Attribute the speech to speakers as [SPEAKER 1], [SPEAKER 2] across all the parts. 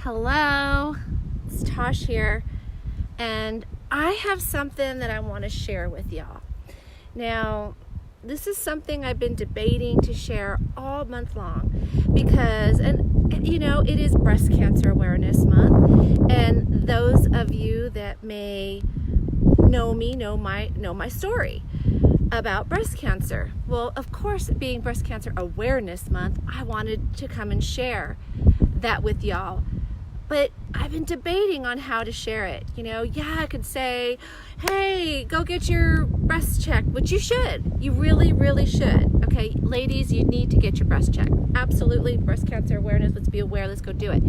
[SPEAKER 1] Hello, it's Tosh here, and I have something that I want to share with y'all. Now, this is something I've been debating to share all month long because, it is Breast Cancer Awareness Month, and those of you that may know me know my story about breast cancer. Well, of course, being Breast Cancer Awareness Month, I wanted to come and share that with y'all. But I've been debating on how to share it. I could say, hey, go get your breast checked, which you should. You really, really should. Okay, ladies, you need to get your breast checked. Absolutely, breast cancer awareness, let's be aware, let's go do it.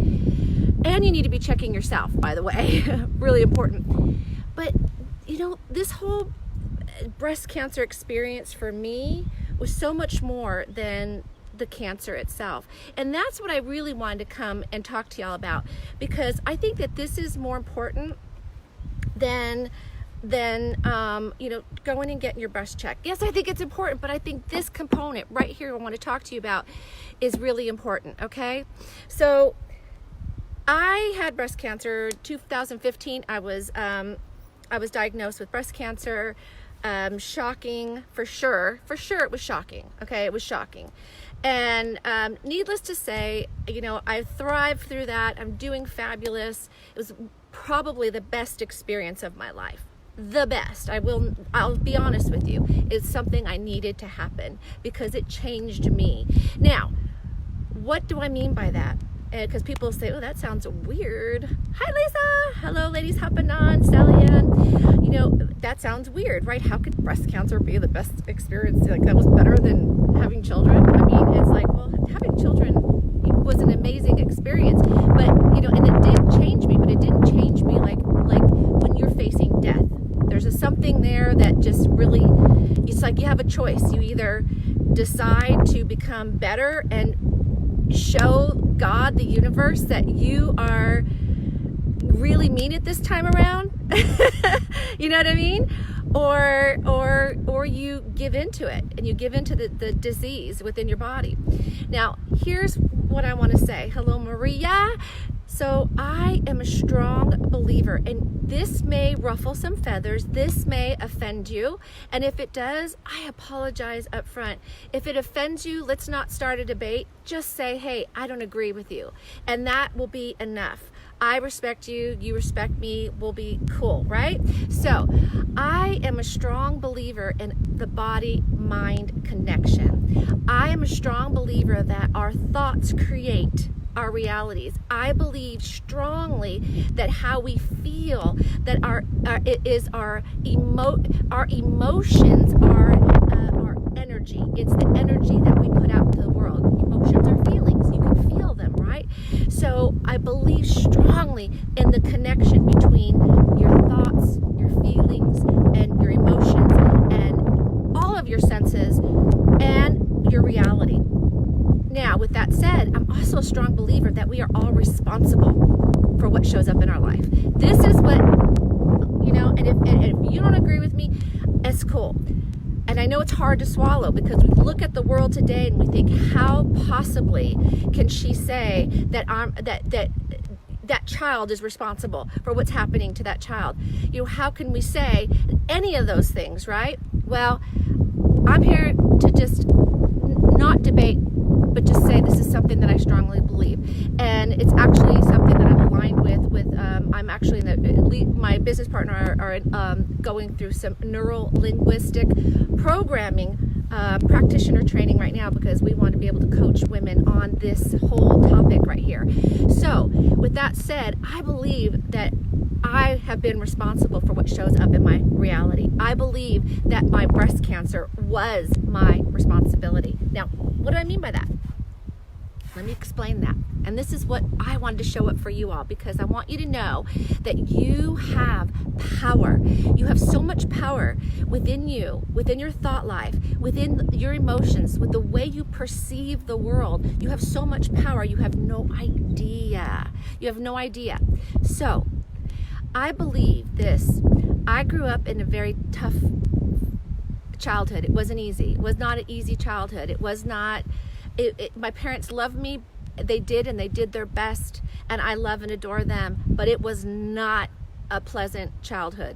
[SPEAKER 1] And you need to be checking yourself, by the way, really important. But, this whole breast cancer experience for me was so much more than the cancer itself. And that's what I really wanted to come and talk to y'all about, because I think that this is more important than going and getting your breast checked. Yes, I think it's important, but I think this component right here I want to talk to you about is really important, okay? So I had breast cancer 2015. I was diagnosed with breast cancer. Shocking for sure it was shocking. Okay, it was shocking. And needless to say, I thrived through that. I'm doing fabulous. It was probably the best experience of my life. The best. I'll be honest with you. It's something I needed to happen because it changed me. Now, what do I mean by that? Because people say, oh, that sounds weird. Hi, Lisa. Hello, ladies hopping on. Sally Ann. That sounds weird, right? How could breast cancer be the best experience? Like, that was better than having children? I mean, it's like, well, having children was an amazing experience. But, and it did change me, but it didn't change me like when you're facing death. There's something there that just really, it's like you have a choice. You either decide to become better and show God, the universe, that you are really mean it this time around. You know what I mean? Or you give into it, and you give into the disease within your body. Now, here's what I want to say. Hello, Maria. So I am a strong believer, and this may ruffle some feathers, this may offend you, and if it does, I apologize up front. If it offends you, let's not start a debate. Just say, hey, I don't agree with you, and that will be enough. I respect you, you respect me, we'll be cool, right? So I am a strong believer in the body-mind connection. I am a strong believer that our thoughts create our realities. I believe strongly that how we feel, that our emotions are our energy. It's the energy that we put out to the world. Emotions are feelings. You can feel them, right? So I believe strongly in the connection between your thoughts, your feelings, and your emotions, and all of your senses, and your reality. Now, with that said, I'm also a strong believer that we are all responsible for what shows up in our life. This is what, and if you don't agree with me, it's cool. And I know it's hard to swallow because we look at the world today and we think, how possibly can she say that that child is responsible for what's happening to that child? How can we say any of those things, right? Well, I'm here to just not debate, but just say this is something that I strongly believe, and it's actually something that I'm aligned with. I'm actually my business partner are going through some neuro-linguistic programming practitioner training right now because we want to be able to coach women on this whole topic right here. So, with that said, I believe that I have been responsible for what shows up in my reality. I believe that my breast cancer was my responsibility. Now, what do I mean by that? Let me explain that. And this is what I wanted to show up for you all, because I want you to know that you have power. You have so much power within you, within your thought life, within your emotions, with the way you perceive the world. You have so much power. You have no idea. You have no idea. So, I believe this. I grew up in a very tough childhood. It wasn't easy. It was not an easy childhood. It was not, my parents loved me, they did, and they did their best, and I love and adore them, but it was not a pleasant childhood.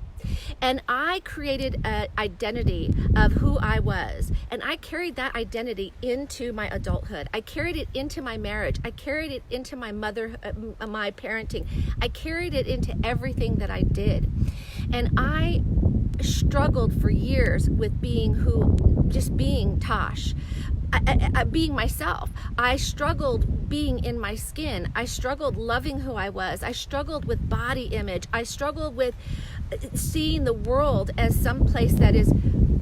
[SPEAKER 1] And I created an identity of who I was, and I carried that identity into my adulthood. I carried it into my marriage. I carried it into my my parenting. I carried it into everything that I did. And I struggled for years with being Tosh. Being myself. I struggled being in my skin. I struggled loving who I was. I struggled with body image. I struggled with seeing the world as some place that is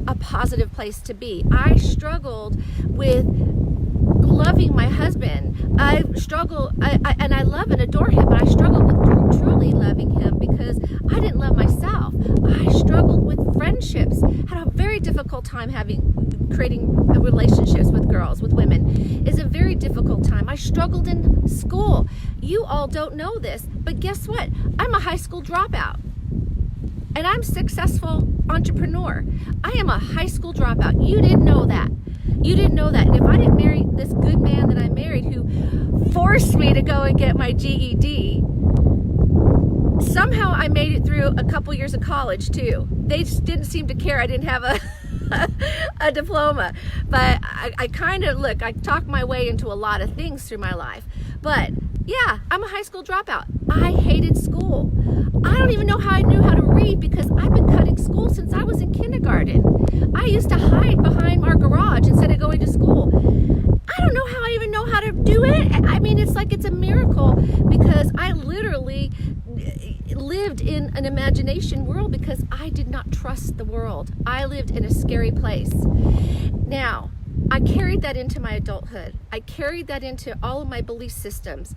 [SPEAKER 1] a positive place to be. I struggled with loving my husband. I love and adore him, but I struggled with truly loving him because I didn't love myself. I struggled with friendships. Had a very difficult time creating relationships with girls, with women. Is a very difficult time. I struggled in school. You all don't know this, but guess what? I'm a high school dropout. And I'm a successful entrepreneur. I am a high school dropout. You didn't know that. You didn't know that. And if I didn't marry this good man that I married who forced me to go and get my GED, somehow I made it through a couple years of college too. They just didn't seem to care I didn't have a diploma. But I talked my way into a lot of things through my life. But yeah, I'm a high school dropout. I hated school. I don't even know how I knew how to read because I've been cutting school since I was in kindergarten. I used to hide behind our garage instead of going to school. I don't know how I even know how to do it. I mean, it's like it's a miracle because I literally lived in an imagination world because I did not trust the world. I lived in a scary place. Now, I carried that into my adulthood. I carried that into all of my belief systems.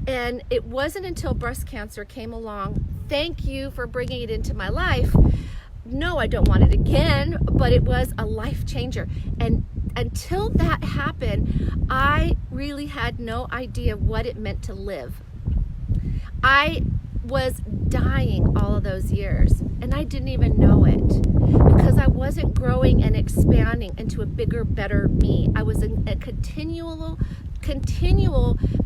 [SPEAKER 1] And it wasn't until breast cancer came along, thank you for bringing it into my life. No, I don't want it again, but it was a life changer. And until that happened, I really had no idea what it meant to live. I was dying all of those years, and I didn't even know it because I wasn't growing and expanding into a bigger, better me. I was in a continual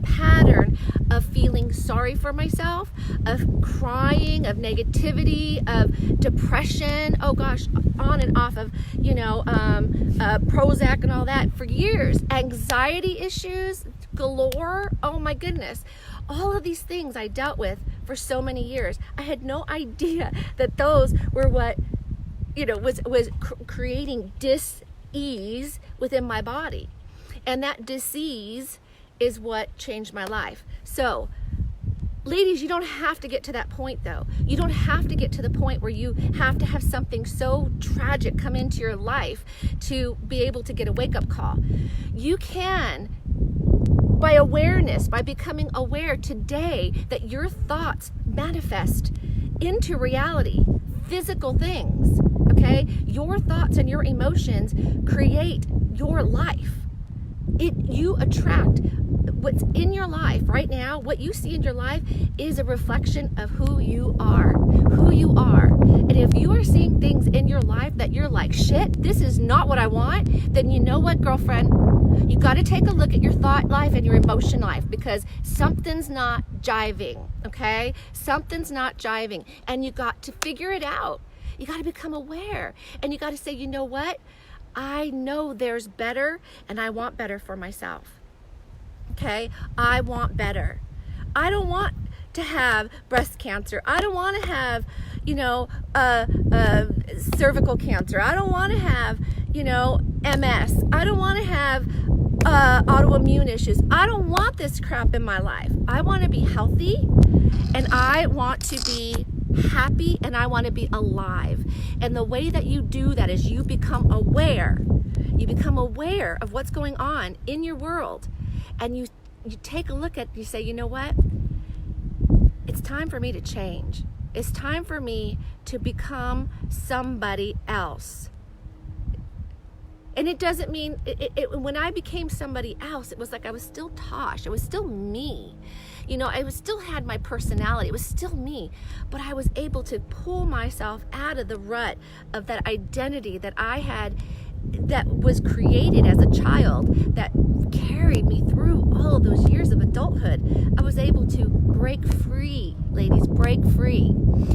[SPEAKER 1] pattern of feeling sorry for myself, of crying, of negativity, of depression, oh gosh, on and off of, Prozac and all that for years. Anxiety issues galore, oh my goodness. All of these things I dealt with for so many years. I had no idea that those were what, was creating dis-ease within my body. And that disease is what changed my life. So, ladies, you don't have to get to that point though. You don't have to get to the point where you have to have something so tragic come into your life to be able to get a wake-up call. You can, by awareness, by becoming aware today that your thoughts manifest into reality, physical things, okay? Your thoughts and your emotions create your life. You attract what's in your life right now. What you see in your life is a reflection of who you are. And if you are seeing things in your life that you're like, shit, this is not what I want, then you know what, girlfriend? You got to take a look at your thought life and your emotion life because something's not jiving, okay? Something's not jiving, and you got to figure it out. You got to become aware, and you got to say, you know what? I know there's better, and I want better for myself. Okay? I want better. I don't want to have breast cancer. I don't want to have, cervical cancer. I don't want to have, MS. I don't want to have autoimmune issues. I don't want this crap in my life. I want to be healthy, and I want to be happy, and I want to be alive. And the way that you do that is you become aware. You become aware of what's going on in your world, and you take a look at, you say, you know what? It's time for me to change. It's time for me to become somebody else. And it doesn't mean, when I became somebody else, it was like I was still Tosh. I was still me. I still had my personality. It was still me. But I was able to pull myself out of the rut of that identity that I had that was created as a child that carried me through all of those years of adulthood, I was able to break free, ladies, break free.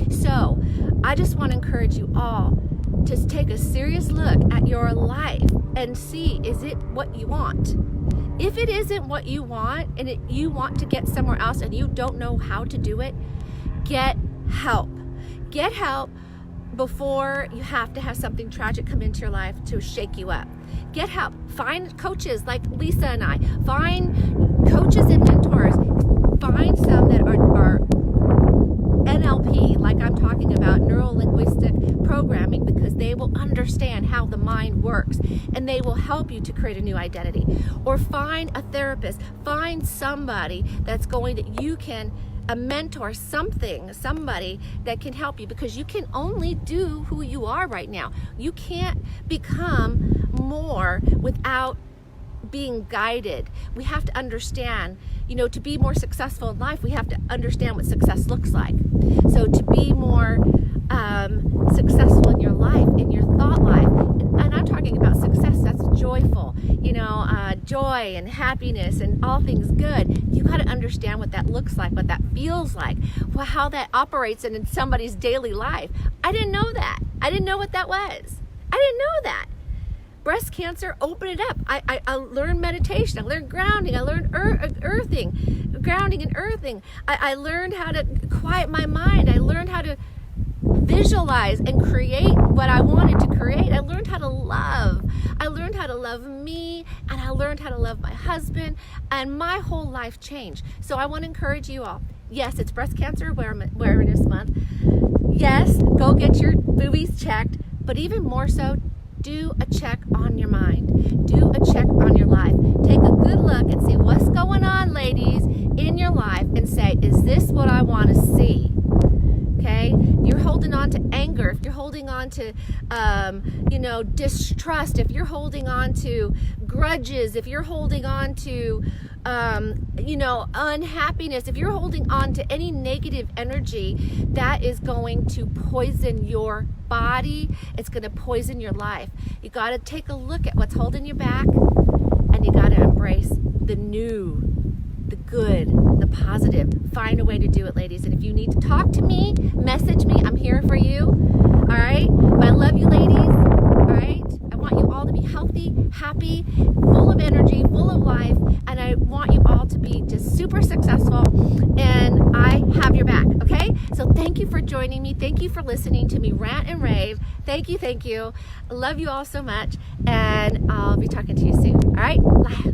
[SPEAKER 1] So I just want to encourage you all to take a serious look at your life and see, is it what you want? If it isn't what you want, and you want to get somewhere else and you don't know how to do it, get help. Get help before you have to have something tragic come into your life to shake you up. Get help. Find coaches like Lisa and I. Find coaches and mentors. Find some that are NLP, like I'm talking about, neuro-linguistic programming, because they will understand how the mind works and they will help you to create a new identity. Or find a therapist. Find somebody that's going to, you can, a mentor, somebody that can help you, because you can only do who you are right now. You can't become more without being guided. We have to understand, to be more successful in life, we have to understand what success looks like. So to be more successful in your life, in your thought life, and I'm talking about success that's joyful, joy and happiness and all things good. You got to understand what that looks like, what that feels like, how that operates in somebody's daily life. I didn't know that. I didn't know what that was. I didn't know that. Breast cancer opened it up. I learned meditation. I learned grounding. I learned earthing, grounding and earthing. I learned how to quiet my mind. I learned how to visualize and create what I wanted to create. I learned how to love. I learned how to love me, and I learned how to love my husband, and my whole life changed. So I want to encourage you all. Yes, it's Breast Cancer Awareness Month. Yes, go get your boobies checked, but even more so, do a check on your mind. Do a check on your life. Take a good look and see what's going on, ladies, in your life, and say, is this what I want to see? Okay? If you're holding on to anger, if you're holding on to, distrust, if you're holding on to grudges, if you're holding on to, unhappiness, if you're holding on to any negative energy, that is going to poison your body. It's going to poison your life. You got to take a look at what's holding you back, and you got to embrace the new, the good, the positive. Find a way to do it, ladies. And if you need to talk to me, message me. I'm here for you. All right? But I love you, ladies. All right? I want you all to be healthy, happy, full of energy, full of life. And I want you all to be just super successful. And I have your back. Okay? So thank you for joining me. Thank you for listening to me rant and rave. Thank you. Thank you. I love you all so much. And I'll be talking to you soon. All right? Bye.